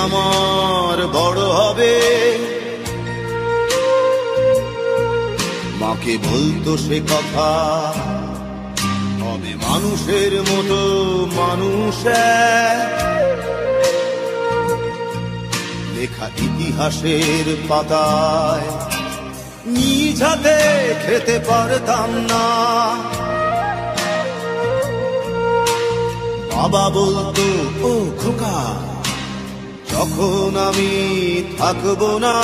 আমার বড় হবে। মাকে বলতো সে কথা, হবে মানুষের মতো মানুষ। লেখা ইতিহাসের পাতায় নিজ হাতে খেতে পারতাম না। বাবা বলতো, ও খোকা, যখন আমি থাকবো না,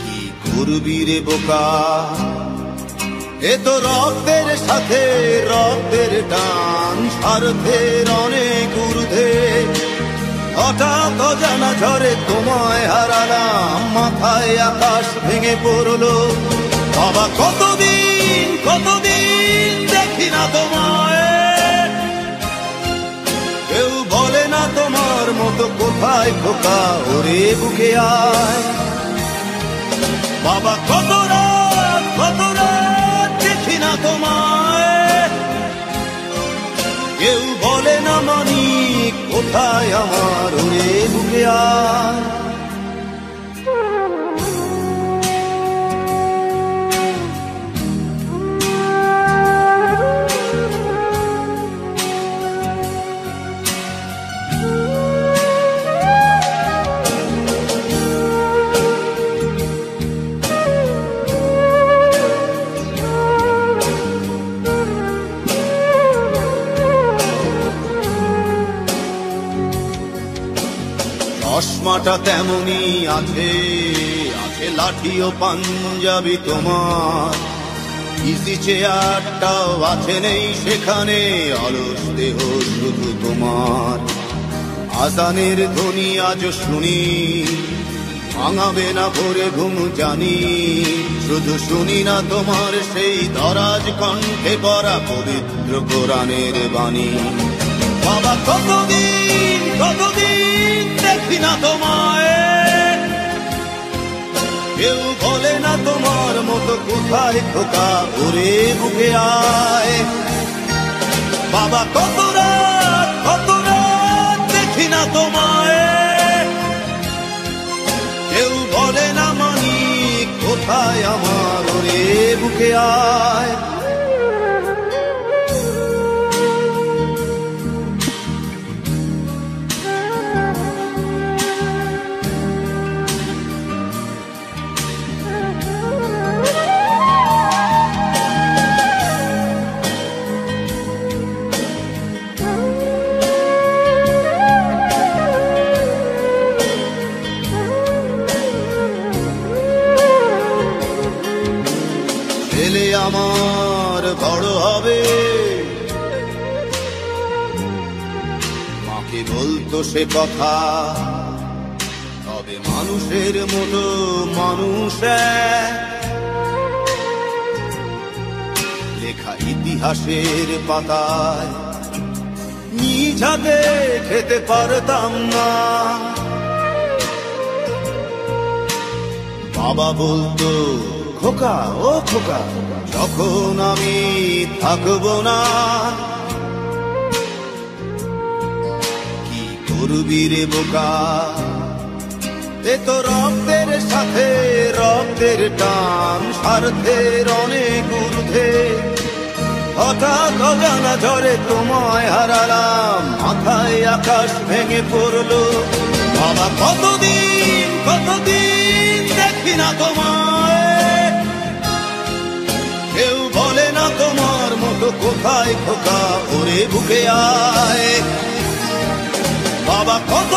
কি করবি রে বোকা, এ তো রক্তের সাথে রক্তের টান, স্বার্থের অনেক ঊর্ধ্বে। হঠাৎ অজানা ঝড়ে তোমায় হারালাম, মাথায় আকাশ ভেঙে পড়লো। বাবা কতদিন কতদিন দেখি না তোমায়, কেউ বলে না তোমার মতো কোথায় খোকা, ওরে বুকে আয়। বাবা কত রাত দেখি না তোমায়, কেউ বলে না মানি কোথায় আমার, ওরে বুকে আয়। চশমাটা তেমনি আছে, আছে লাঠি ও পাঞ্জাবি তোমার। ইজি চেয়ারটাও আছে, নেই সেখানে অলস দেহ শুধু তোমার। আজানের ধ্বনি আজ শুনি, ভাঙাবে না ভোরে ঘুম জানি। শুধু শুনি না তোমার সেই দরাজ কণ্ঠে পড়া পবিত্র কোরআনের বাণী। বাবা কতদিন কতদিন দেখি না তোমায়, কেউ বলে না তোমার মতো কোথায় খোকা, ওরে বুকে আয়। বাবা কত রাত দেখি না তোমায়, কেউ বলে না মানি কোথায় আমার, ওরে বুকে আয়। ছেলে আমার বড় হবে, মাকে বলতো সে কথা, তবে মানুষের মতো মানুষ। লেখা ইতিহাসের পাতায় নিজ হাতে খেতে পারতাম না। বাবা বলতো, খোকা ও খোকা, যখন আমি থাকবো না, কি করবি রে বোকা, এ তো রক্তের সাথে রক্তের টান, স্বার্থের অনেক ঊর্ধ্বে। হঠাৎ অজানা ঝড়ে তোমায় হারালাম, মাথায় আকাশ ভেঙে পড়লো। বাবা কতদিন কতদিন দেখি না তোমায়, কেউ বলে না তোমার মতো কোথায় খোকা, ওরে বুকে আয়। বাবা কত